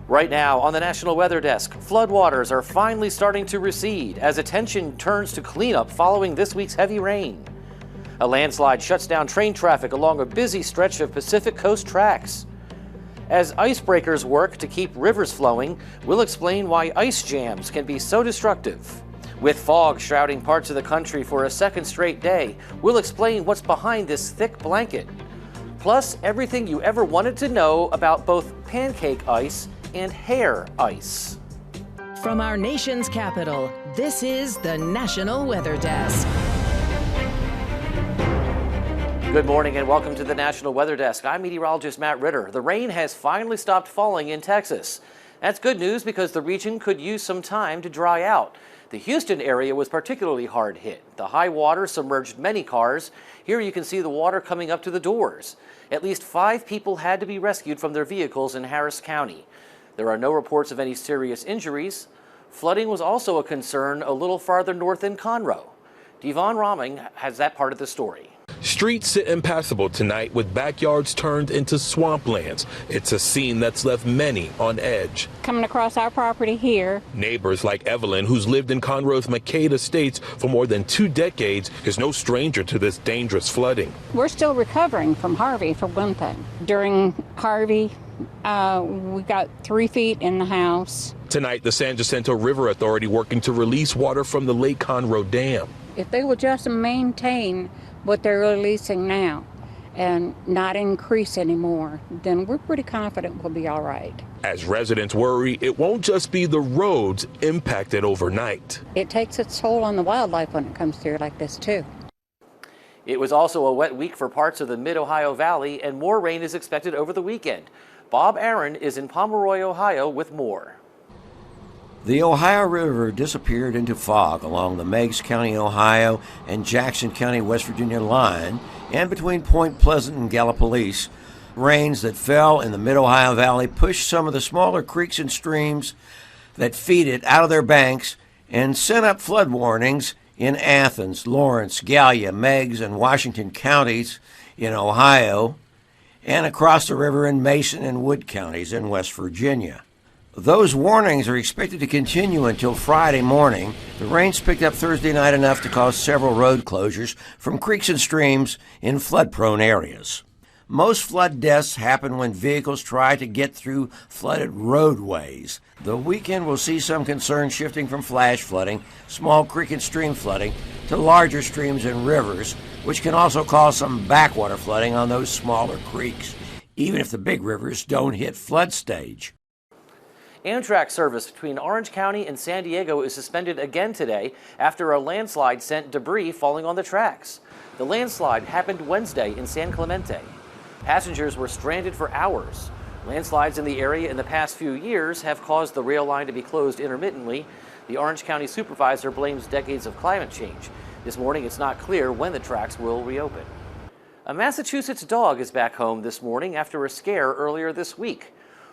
Right now on the National Weather Desk, floodwaters are finally starting to recede as attention turns to cleanup following this week's heavy rain. A landslide shuts down train traffic along a busy stretch of Pacific Coast tracks. As icebreakers work to keep rivers flowing, we'll explain why ice jams can be so destructive. With fog shrouding parts of the country for a second straight day, we'll explain what's behind this thick blanket. Plus, everything you ever wanted to know about both pancake ice and hair ice. From our nation's capital, this is the National Weather Desk. Good morning and welcome to the National Weather Desk. I'm meteorologist Matt Ritter. The rain has finally stopped falling in Texas. That's good news because the region could use some time to dry out. The Houston area was particularly hard hit. The high water submerged many cars. Here you can see the water coming up to the doors. At least 5 people had to be rescued from their vehicles in Harris County. There are no reports of any serious injuries. Flooding was also a concern a little farther north in Conroe. Devon Roming has that part of the story. Streets sit impassable tonight with backyards turned into swamplands. It's a scene that's left many on edge. Coming across our property here. Neighbors like Evelyn, who's lived in Conroe's McCade Estates for more than 2 decades, is no stranger to this dangerous flooding. We're still recovering from Harvey, for one thing. During Harvey, we got 3 feet in the house. Tonight, the San Jacinto River Authority working to release water from the Lake Conroe Dam. If they will just maintain what they're releasing now and not increase anymore, then we're pretty confident we'll be all right. As residents worry, it won't just be the roads impacted overnight. It takes its toll on the wildlife when it comes through like this, too. It was also a wet week for parts of the Mid-Ohio Valley, and more rain is expected over the weekend. Bob Aaron is in Pomeroy, Ohio, with more. The Ohio River disappeared into fog along the Meigs County, Ohio, and Jackson County, West Virginia line, and between Point Pleasant and Gallipolis. Rains that fell in the Mid-Ohio Valley pushed some of the smaller creeks and streams that feed it out of their banks and sent up flood warnings in Athens, Lawrence, Gallia, Meigs, and Washington counties in Ohio, and across the river in Mason and Wood counties in West Virginia. Those warnings are expected to continue until Friday morning. The rains picked up Thursday night enough to cause several road closures from creeks and streams in flood-prone areas. Most flood deaths happen when vehicles try to get through flooded roadways. The weekend will see some concern shifting from flash flooding, small creek and stream flooding, to larger streams and rivers, which can also cause some backwater flooding on those smaller creeks, even if the big rivers don't hit flood stage. Amtrak service between Orange County and San Diego is suspended again today after a landslide sent debris falling on the tracks. The landslide happened Wednesday in San Clemente. Passengers were stranded for hours. Landslides in the area in the past few years have caused the rail line to be closed intermittently. The Orange County supervisor blames decades of climate change. This morning, it's not clear when the tracks will reopen. A Massachusetts dog is back home this morning after a scare earlier this week.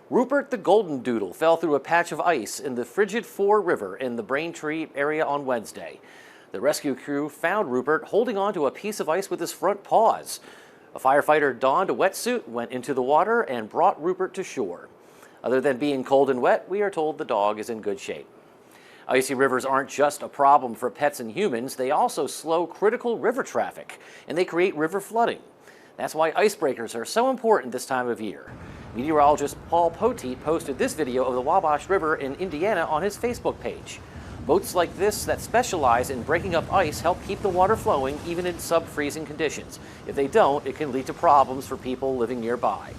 Rupert the Golden Doodle fell through a patch of ice in the frigid Fore River in the Braintree area on Wednesday. The rescue crew found Rupert holding onto a piece of ice with his front paws. A firefighter donned a wetsuit, went into the water, and brought Rupert to shore. Other than being cold and wet, we are told the dog is in good shape. Icy rivers aren't just a problem for pets and humans, they also slow critical river traffic, and they create river flooding. That's why icebreakers are so important this time of year. Meteorologist Paul Poteet posted this video of the Wabash River in Indiana on his Facebook page. Boats like this that specialize in breaking up ice help keep the water flowing even in sub-freezing conditions. If they don't, it can lead to problems for people living nearby.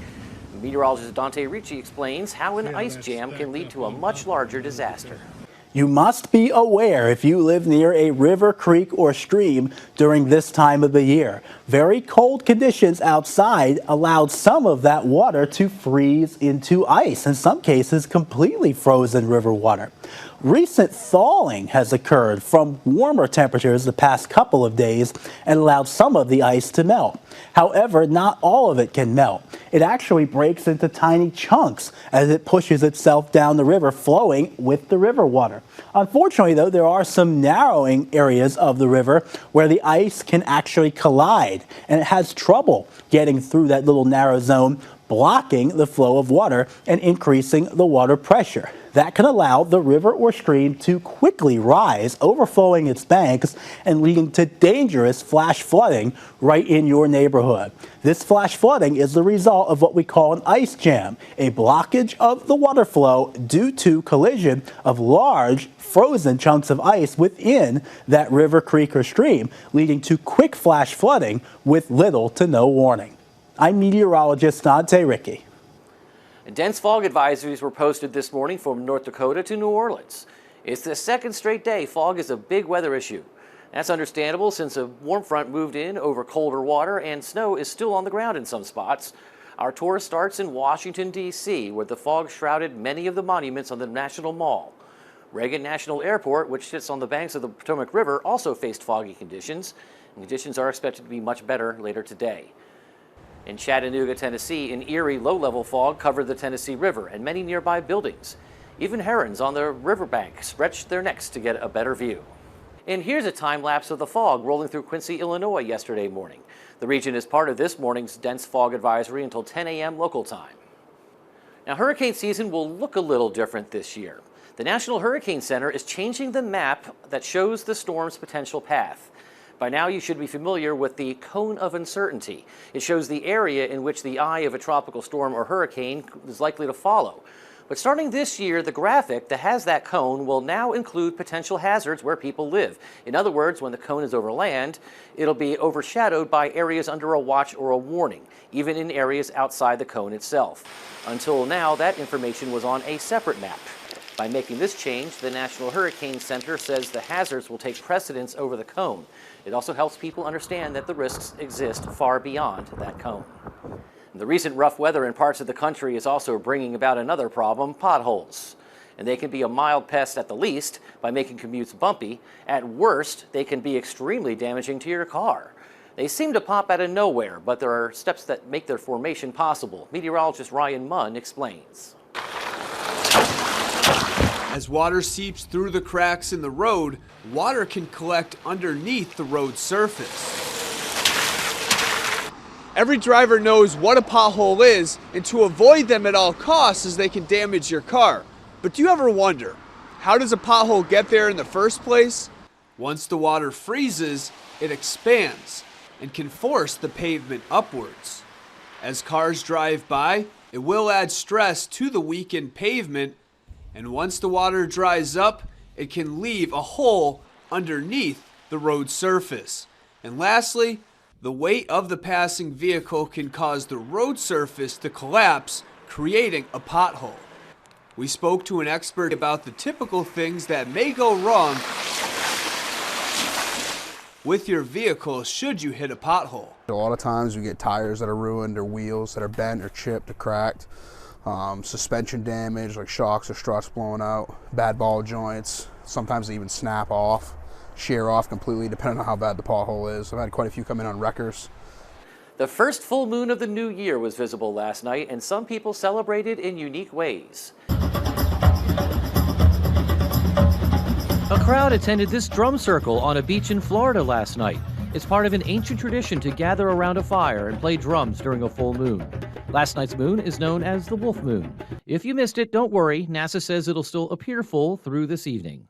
Meteorologist Dante Ricci explains how an ice jam can lead to a much larger disaster. You must be aware if you live near a river, creek, or stream during this time of the year. Very cold conditions outside allowed some of that water to freeze into ice, in some cases completely frozen river water. Recent thawing has occurred from warmer temperatures the past couple of days and allowed some of the ice to melt. However, not all of it can melt. it actually breaks into tiny chunks as it pushes itself down the river, flowing with the river water. Unfortunately, though, there are some narrowing areas of the river where the ice can actually collide, and it has trouble getting through that little narrow zone, blocking the flow of water and increasing the water pressure. That can allow the river or stream to quickly rise, overflowing its banks and leading to dangerous flash flooding right in your neighborhood. This flash flooding is the result of what we call an ice jam, a blockage of the water flow due to collision of large frozen chunks of ice within that river, creek, or stream, leading to quick flash flooding with little to no warning. I'm meteorologist Dante Ricky. Dense fog advisories were posted this morning from North Dakota to New Orleans. It's the second straight day fog is a big weather issue. That's understandable since a warm front moved in over colder water and snow is still on the ground in some spots. Our tour starts in Washington, D.C., where the fog shrouded many of the monuments on the National Mall. Reagan National Airport, which sits on the banks of the Potomac River, also faced foggy conditions. Conditions are expected to be much better later today. In Chattanooga, Tennessee, an eerie low-level fog covered the Tennessee River and many nearby buildings. Even herons on the riverbank stretched their necks to get a better view. And here's a time-lapse of the fog rolling through Quincy, Illinois yesterday morning. The region is part of this morning's dense fog advisory until 10 a.m. local time. Now, hurricane season will look a little different this year. The National Hurricane Center is changing the map that shows the storm's potential path. By now, you should be familiar with the cone of uncertainty. It shows the area in which the eye of a tropical storm or hurricane is likely to follow. But starting this year, the graphic that has that cone will now include potential hazards where people live. In other words, when the cone is over land, it'll be overshadowed by areas under a watch or a warning, even in areas outside the cone itself. Until now, that information was on a separate map. By making this change, the National Hurricane Center says the hazards will take precedence over the cone. It also helps people understand that the risks exist far beyond that cone. The recent rough weather in parts of the country is also bringing about another problem, potholes. And they can be a mild pest at the least by making commutes bumpy. At worst, they can be extremely damaging to your car. They seem to pop out of nowhere, but there are steps that make their formation possible. Meteorologist Ryan Munn explains. As water seeps through the cracks in the road, water can collect underneath the road surface. Every driver knows what a pothole is, and to avoid them at all costs as they can damage your car. But do you ever wonder, how does a pothole get there in the first place? Once the water freezes, it expands and can force the pavement upwards. As cars drive by, it will add stress to the weakened pavement, and once the water dries up, it can leave a hole underneath the road surface. And lastly, the weight of the passing vehicle can cause the road surface to collapse, creating a pothole. We spoke to an expert about the typical things that may go wrong with your vehicle should you hit a pothole. A lot of times we get tires that are ruined or wheels that are bent or chipped or cracked. Suspension damage like shocks or struts blowing out, bad ball joints, sometimes they even snap off, shear off completely depending on how bad the pothole is. I've had quite a few come in on wreckers. The first full moon of the new year was visible last night, and some people celebrated in unique ways. A crowd attended this drum circle on a beach in Florida last night. It's part of an ancient tradition to gather around a fire and play drums during a full moon. Last night's moon is known as the Wolf Moon. If you missed it, don't worry. NASA says it'll still appear full through this evening.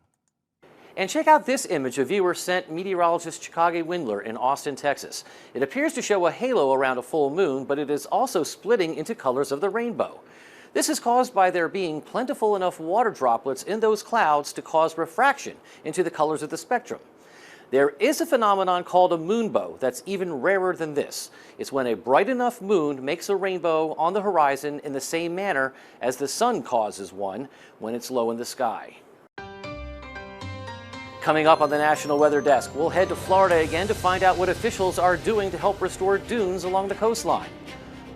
And check out this image a viewer sent meteorologist Chicago Windler in Austin, Texas. It appears to show a halo around a full moon, but it is also splitting into colors of the rainbow. This is caused by there being plentiful enough water droplets in those clouds to cause refraction into the colors of the spectrum. There is a phenomenon called a moonbow that's even rarer than this. It's when a bright enough moon makes a rainbow on the horizon in the same manner as the sun causes one when it's low in the sky. Coming up on the National Weather Desk, we'll head to Florida again to find out what officials are doing to help restore dunes along the coastline.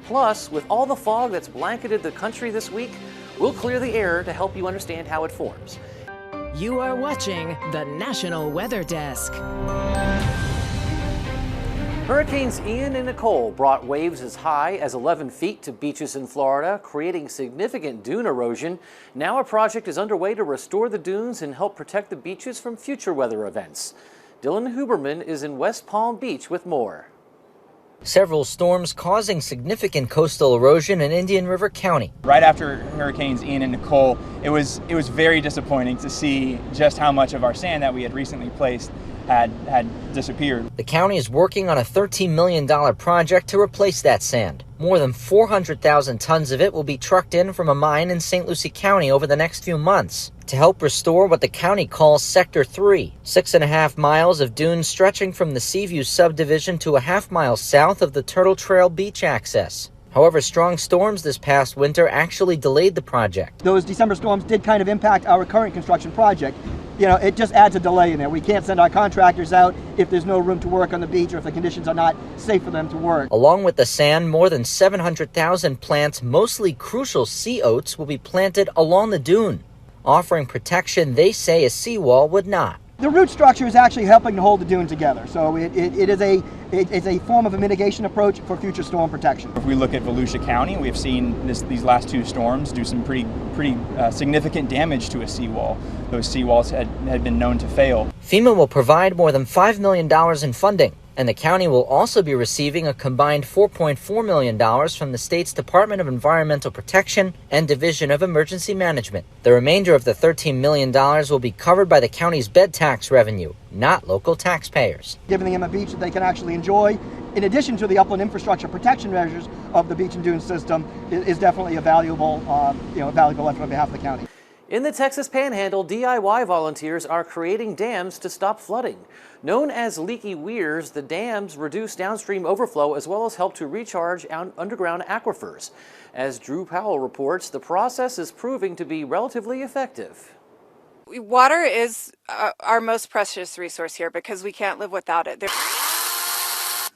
Plus, with all the fog that's blanketed the country this week, we'll clear the air to help you understand how it forms. You are watching the National Weather Desk. Hurricanes Ian and Nicole brought waves as high as 11 feet to beaches in Florida, creating significant dune erosion. Now a project is underway to restore the dunes and help protect the beaches from future weather events. Dylan Huberman is in West Palm Beach with more. Several storms causing significant coastal erosion in Indian River County. Right after Hurricanes Ian and Nicole, it was very disappointing to see just how much of our sand that we had recently placed had disappeared. The county is working on a $13 million project to replace that sand. More than 400,000 tons of it will be trucked in from a mine in St. Lucie County over the next few months to help restore what the county calls Sector 3, 6.5 miles of dunes stretching from the Seaview subdivision to a half-mile south of the Turtle Trail beach access. However, strong storms this past winter actually delayed the project. Those December storms did kind of impact our current construction project. You know, it just adds a delay in there. We can't send our contractors out if there's no room to work on the beach or if the conditions are not safe for them to work. Along with the sand, more than 700,000 plants, mostly crucial sea oats, will be planted along the dune, offering protection they say a seawall would not. The root structure is actually helping to hold the dune together, so it is a form of a mitigation approach for future storm protection. If we look at Volusia County, we've seen these last two storms do some pretty significant damage to a seawall. Those seawalls had been known to fail. FEMA will provide more than $5 million in funding, and the county will also be receiving a combined $4.4 million from the state's Department of Environmental Protection and Division of Emergency Management. The remainder of the $13 million will be covered by the county's bed tax revenue, not local taxpayers. Giving them a beach that they can actually enjoy, in addition to the upland infrastructure protection measures of the beach and dune system, is definitely a valuable effort on behalf of the county. In the Texas Panhandle, DIY volunteers are creating dams to stop flooding. Known as leaky weirs, the dams reduce downstream overflow as well as help to recharge underground aquifers. As Drew Powell reports, the process is proving to be relatively effective. Water is our most precious resource here because we can't live without it.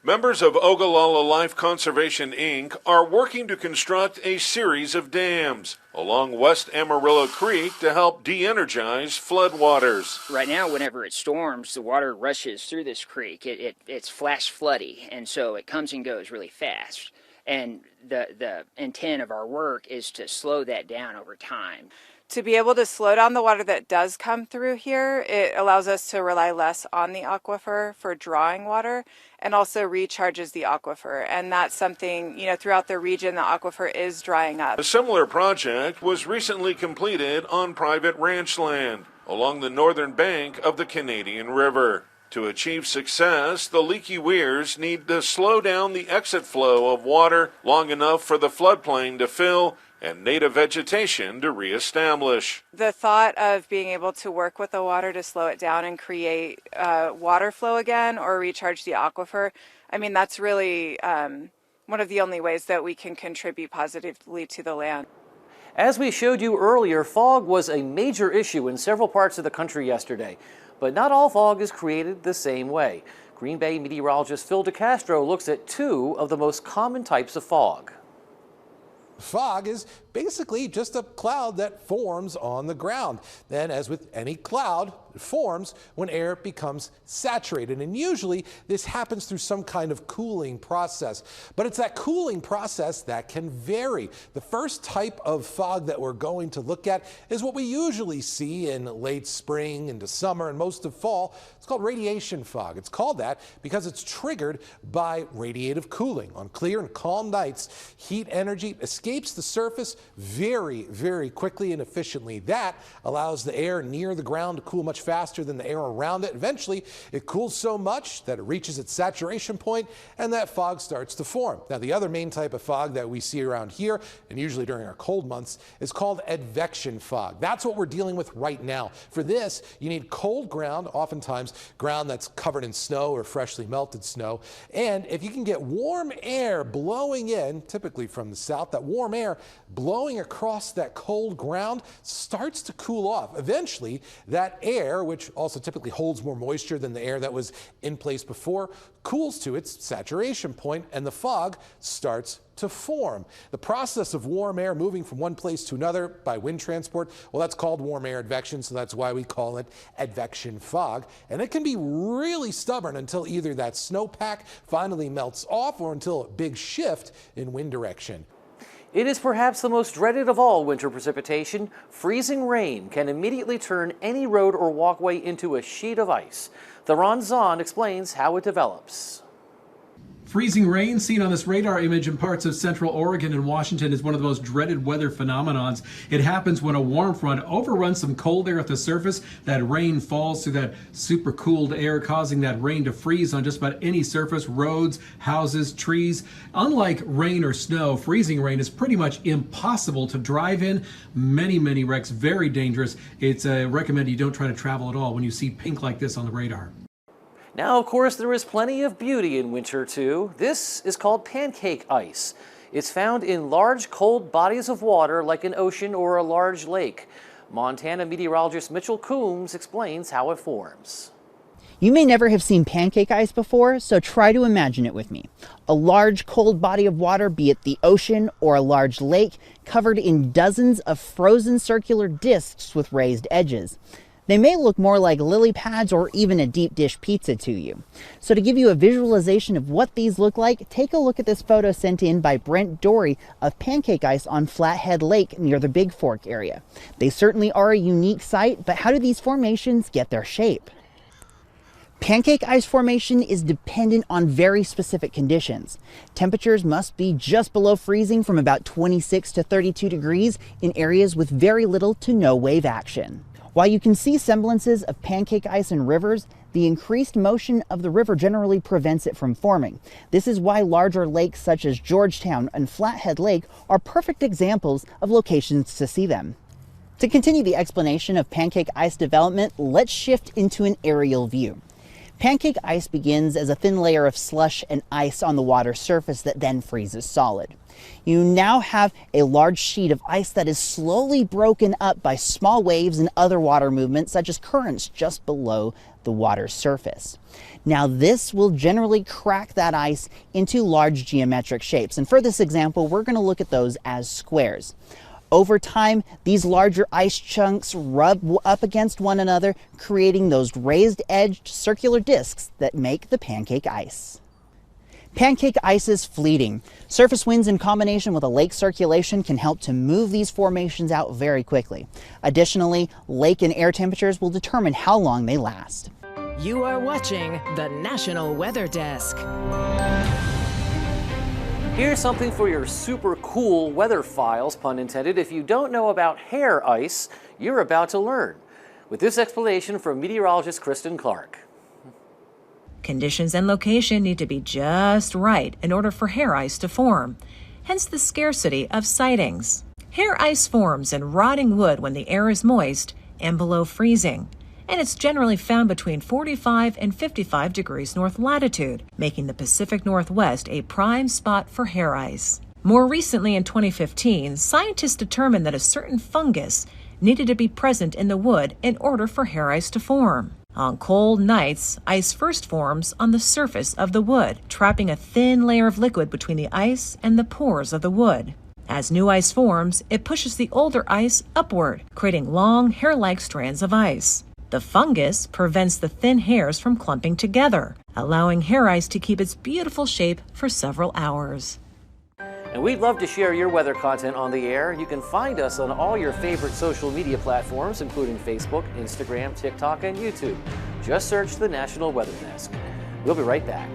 Members of Ogallala Life Conservation, Inc. are working to construct a series of dams along West Amarillo Creek to help de-energize floodwaters. Right now, whenever it storms, the water rushes through this creek. It's flash floody, and so it comes and goes really fast. And the intent of our work is to slow that down over time. To be able to slow down the water that does come through here, it allows us to rely less on the aquifer for drawing water and also recharges the aquifer. And that's something, throughout the region, the aquifer is drying up. A similar project was recently completed on private ranch land along the northern bank of the Canadian River. To achieve success, the leaky weirs need to slow down the exit flow of water long enough for the floodplain to fill and native vegetation to reestablish. The thought of being able to work with the water to slow it down and create water flow again or recharge the aquifer, that's really one of the only ways that we can contribute positively to the land. As we showed you earlier, fog was a major issue in several parts of the country yesterday. But not all fog is created the same way. Green Bay meteorologist Phil DeCastro looks at two of the most common types of fog. Fog is basically just a cloud that forms on the ground. Then, as with any cloud, it forms when air becomes saturated. And usually this happens through some kind of cooling process. But it's that cooling process that can vary. The first type of fog that we're going to look at is what we usually see in late spring into summer and most of fall. It's called radiation fog. It's called that because it's triggered by radiative cooling. On clear and calm nights, heat energy escapes the surface very, very quickly and efficiently. That allows the air near the ground to cool much faster than the air around it. Eventually, it cools so much that it reaches its saturation point and that fog starts to form. Now, the other main type of fog that we see around here, and usually during our cold months, is called advection fog. That's what we're dealing with right now. For this, you need cold ground, oftentimes ground that's covered in snow or freshly melted snow. And if you can get warm air blowing in, typically from the south, that warm air blowing across that cold ground starts to cool off. Eventually, that air air, which also typically holds more moisture than the air that was in place before, cools to its saturation point, and the fog starts to form. The process of warm air moving from one place to another by wind transport, well, that's called warm air advection, so that's why we call it advection fog. And it can be really stubborn until either that snowpack finally melts off or until a big shift in wind direction. It is perhaps the most dreaded of all winter precipitation. Freezing rain can immediately turn any road or walkway into a sheet of ice. Theron Zahn explains how it develops. Freezing rain seen on this radar image in parts of central Oregon and Washington is one of the most dreaded weather phenomenons. It happens when a warm front overruns some cold air at the surface. That rain falls through that super cooled air, causing that rain to freeze on just about any surface, roads, houses, trees. Unlike rain or snow, freezing rain is pretty much impossible to drive in. Many wrecks, very dangerous. It's recommended you don't try to travel at all when you see pink like this on the radar. Now, of course, there is plenty of beauty in winter, too. This is called pancake ice. It's found in large, cold bodies of water like an ocean or a large lake. Montana meteorologist Mitchell Coombs explains how it forms. You may never have seen pancake ice before, so try to imagine it with me. A large, cold body of water, be it the ocean or a large lake, covered in dozens of frozen circular discs with raised edges. They may look more like lily pads or even a deep dish pizza to you. So to give you a visualization of what these look like, take a look at this photo sent in by Brent Dory of pancake ice on Flathead Lake near the Big Fork area. They certainly are a unique sight, but how do these formations get their shape? Pancake ice formation is dependent on very specific conditions. Temperatures must be just below freezing from about 26 to 32 degrees in areas with very little to no wave action. While you can see semblances of pancake ice in rivers, the increased motion of the river generally prevents it from forming. This is why larger lakes such as Georgetown and Flathead Lake are perfect examples of locations to see them. To continue the explanation of pancake ice development, let's shift into an aerial view. Pancake ice begins as a thin layer of slush and ice on the water surface that then freezes solid. You now have a large sheet of ice that is slowly broken up by small waves and other water movements such as currents just below the water's surface. Now this will generally crack that ice into large geometric shapes, and for this example we're going to look at those as squares. Over time, these larger ice chunks rub up against one another, creating those raised-edged circular discs that make the pancake ice. Pancake ice is fleeting. Surface winds in combination with a lake circulation can help to move these formations out very quickly. Additionally, lake and air temperatures will determine how long they last. You are watching the National Weather Desk. Here's something for your super cool weather files, pun intended. If you don't know about hair ice, you're about to learn. With this explanation from meteorologist Kristen Clark. Conditions and location need to be just right in order for hair ice to form, hence the scarcity of sightings. Hair ice forms in rotting wood when the air is moist and below freezing, and it's generally found between 45 and 55 degrees north latitude, making the Pacific Northwest a prime spot for hair ice. More recently, in 2015, scientists determined that a certain fungus needed to be present in the wood in order for hair ice to form. On cold nights, ice first forms on the surface of the wood, trapping a thin layer of liquid between the ice and the pores of the wood. As new ice forms, it pushes the older ice upward, creating long, hair-like strands of ice. The fungus prevents the thin hairs from clumping together, allowing hair ice to keep its beautiful shape for several hours. And we'd love to share your weather content on the air. You can find us on all your favorite social media platforms, including Facebook, Instagram, TikTok, and YouTube. Just search the National Weather Desk. We'll be right back.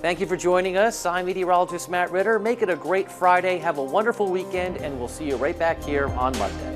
Thank you for joining us. I'm meteorologist Matt Ritter. Make it a great Friday. Have a wonderful weekend, and we'll see you right back here on Monday.